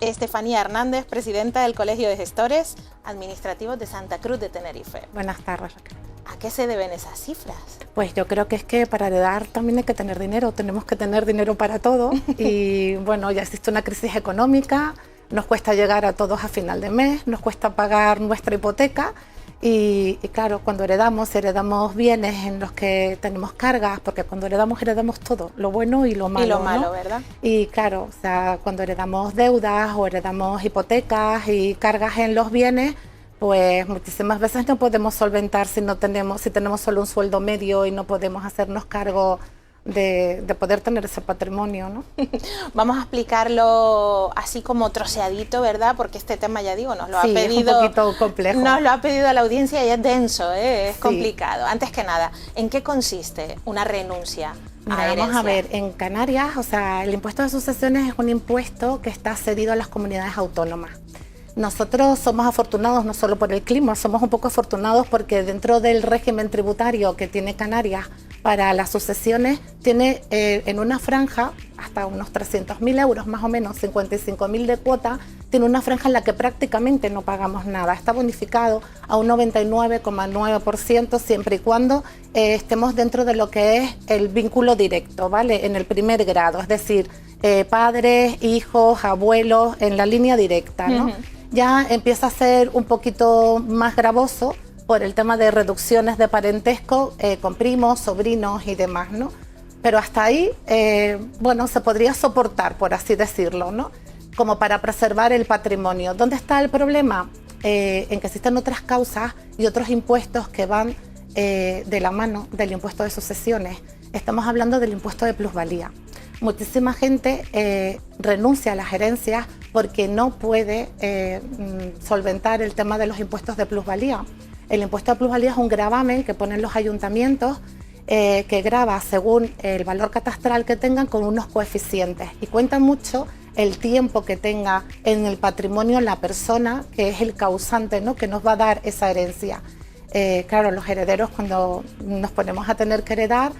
Estefanía Hernández, presidenta del Colegio de Gestores Administrativos de Santa Cruz de Tenerife. Buenas tardes, Raquel. ¿A qué se deben esas cifras? Pues yo creo que es que para heredar también hay que tener dinero, tenemos que tener dinero para todo y bueno, ya existe una crisis económica, nos cuesta llegar a todos a final de mes, nos cuesta pagar nuestra hipoteca y claro, cuando heredamos bienes en los que tenemos cargas, porque cuando heredamos todo, lo bueno y lo malo. Y lo malo, ¿no? ¿verdad? Y claro, o sea, cuando heredamos deudas o heredamos hipotecas y cargas en los bienes, pues muchísimas veces no podemos solventar si tenemos solo un sueldo medio y no podemos hacernos cargo de poder tener ese patrimonio, ¿no? Vamos a explicarlo así como troceadito, ¿verdad? Porque este tema, ya digo, nos lo ha pedido... es un poquito complejo. Nos lo ha pedido la audiencia y es denso, es Sí. complicado. Antes que nada, ¿en qué consiste una renuncia a Mira, herencia? vamos a ver, en Canarias, o sea, el impuesto de sucesiones es un impuesto que está cedido a las comunidades autónomas. Nosotros somos afortunados no solo por el clima, somos un poco afortunados porque dentro del régimen tributario que tiene Canarias para las sucesiones, tiene en una franja hasta unos 300.000 euros, más o menos 55.000 de cuota, tiene una franja en la que prácticamente no pagamos nada. Está bonificado a un 99,9% siempre y cuando estemos dentro de lo que es el vínculo directo, ¿vale? En el primer grado, es decir, padres, hijos, abuelos, en la línea directa, ¿no? Ya empieza a ser un poquito más gravoso por el tema de reducciones de parentesco con primos, sobrinos y demás, ¿no? Pero hasta ahí, bueno, se podría soportar, por así decirlo, ¿no? Como para preservar el patrimonio. ¿Dónde está el problema? En que existen otras causas y otros impuestos que van de la mano del impuesto de sucesiones. Estamos hablando del impuesto de plusvalía. Muchísima gente renuncia a las herencias porque no puede solventar el tema de los impuestos de plusvalía. El impuesto de plusvalía es un gravamen que ponen los ayuntamientos que grava según el valor catastral que tengan con unos coeficientes y cuenta mucho el tiempo que tenga en el patrimonio la persona que es el causante, ¿no? Que nos va a dar esa herencia. Claro, los herederos cuando nos ponemos a tener que heredar,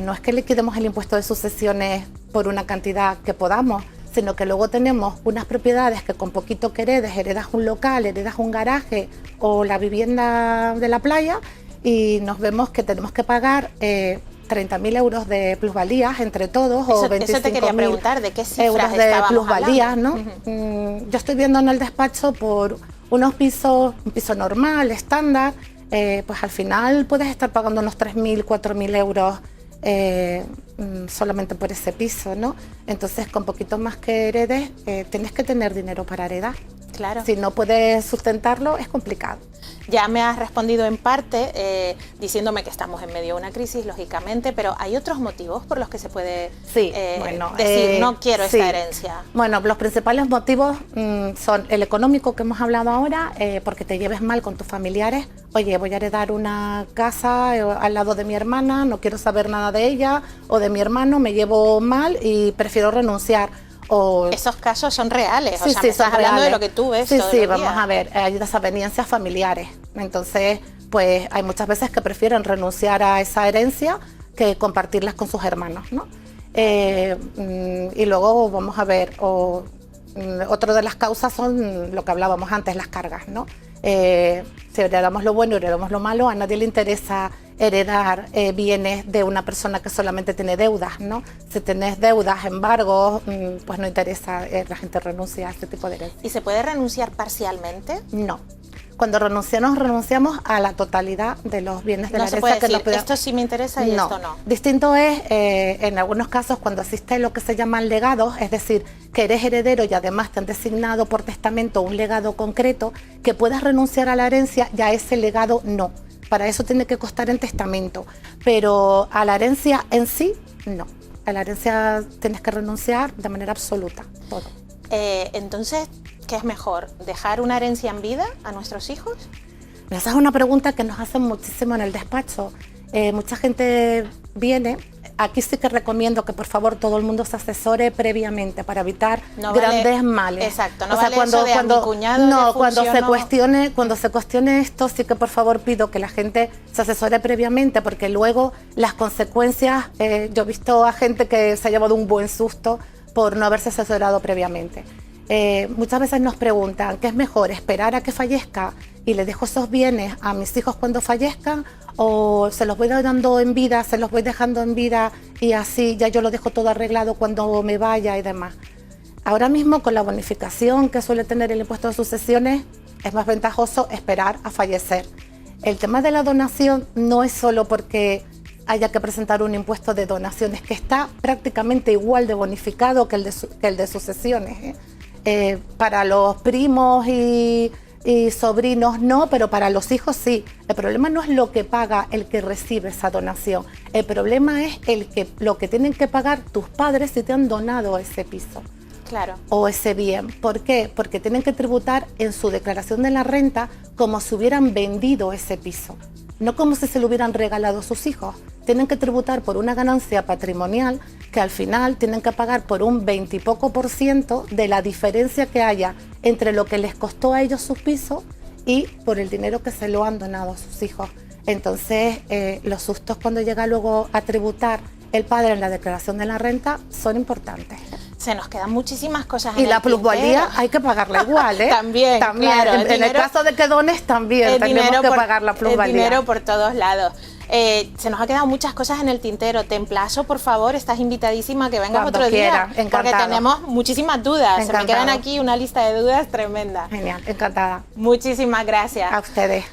no es que liquidemos el impuesto de sucesiones por una cantidad que podamos, sino que luego tenemos unas propiedades que con poquito que heredas un local, heredas un garaje o la vivienda de la playa y nos vemos que tenemos que pagar 30.000 euros de plusvalías entre todos o 25.000 eso te quería preguntar, ¿de qué cifras euros de plusvalías, hablando? ¿no? Yo estoy viendo en el despacho por unos pisos, un piso normal, estándar, pues al final puedes estar pagando unos 3.000, 4.000 euros solamente por ese piso, ¿no? Entonces, con poquito más que heredes, tienes que tener dinero para heredar. Claro. Si no puedes sustentarlo, es complicado. Ya me has respondido en parte diciéndome que estamos en medio de una crisis, lógicamente, pero ¿hay otros motivos por los que se puede decir no quiero esta herencia? Bueno, los principales motivos son el económico que hemos hablado ahora, porque te lleves mal con tus familiares. Oye, voy a heredar una casa al lado de mi hermana, no quiero saber nada de ella o de mi hermano, me llevo mal y prefiero renunciar. Esos casos son reales, sí, o sea, sí, me estás hablando reales. de lo que tú ves Sí, todos sí, los vamos días. a ver, hay desavenencias familiares, entonces pues hay muchas veces que prefieren renunciar a esa herencia que compartirlas con sus hermanos, ¿no? Y luego vamos a ver, otra de las causas son lo que hablábamos antes, las cargas, ¿no? Si heredamos lo bueno y heredamos lo malo, a nadie le interesa heredar bienes de una persona que solamente tiene deudas, ¿no? Si tenés deudas, embargos, pues no interesa, la gente renuncia a este tipo de herencia. ¿Y se puede renunciar parcialmente? No. Cuando renunciamos a la totalidad de los bienes de la herencia. No se puede decir, nos esto sí me interesa y esto no. Distinto es, en algunos casos, cuando existe lo que se llaman legados, es decir, que eres heredero y además te han designado por testamento un legado concreto, que puedas renunciar a la herencia, ya ese legado no. Para eso tiene que constar en testamento, pero a la herencia en sí, no. A la herencia tienes que renunciar de manera absoluta, todo. Entonces, ¿qué es mejor? ¿Dejar una herencia en vida a nuestros hijos? Esa es una pregunta que nos hacen muchísimo en el despacho. Mucha gente viene. Aquí sí que recomiendo que por favor todo el mundo se asesore previamente para evitar grandes males. Exacto, no vale eso de mi cuñado, no, cuando se cuestione esto, sí que por favor pido que la gente se asesore previamente, porque luego las consecuencias, yo he visto a gente que se ha llevado un buen susto por no haberse asesorado previamente. Muchas veces nos preguntan, ¿qué es mejor, esperar a que fallezca y le dejo esos bienes a mis hijos cuando fallezcan, o se los voy dando en vida, se los voy dejando en vida y así ya yo lo dejo todo arreglado cuando me vaya y demás? Ahora mismo, con la bonificación que suele tener el impuesto de sucesiones, es más ventajoso esperar a fallecer. El tema de la donación no es solo porque haya que presentar un impuesto de donaciones, que está prácticamente igual de bonificado que el de sucesiones. Para los primos y sobrinos no, pero para los hijos sí. El problema no es lo que paga el que recibe esa donación. El problema es lo que tienen que pagar tus padres si te han donado ese piso. Claro. O ese bien. ¿Por qué? Porque tienen que tributar en su declaración de la renta como si hubieran vendido ese piso, no como si se lo hubieran regalado a sus hijos. Tienen que tributar por una ganancia patrimonial que al final tienen que pagar por un 20 y poco % de la diferencia que haya entre lo que les costó a ellos sus pisos y por el dinero que se lo han donado a sus hijos. Entonces, los sustos cuando llega luego a tributar el padre en la declaración de la renta son importantes. Se nos quedan muchísimas cosas. Y la plusvalía hay que pagarla igual, ¿eh? También, claro. En el caso de que dones, también tenemos que pagar la plusvalía. El dinero por todos lados. Se nos ha quedado muchas cosas en el tintero. Te emplazo, por favor, estás invitadísima a que vengas cuando otro quiera, día. Porque tenemos muchísimas dudas. Encantado. Se me quedan aquí una lista de dudas tremenda. Genial, encantada. Muchísimas gracias. A ustedes.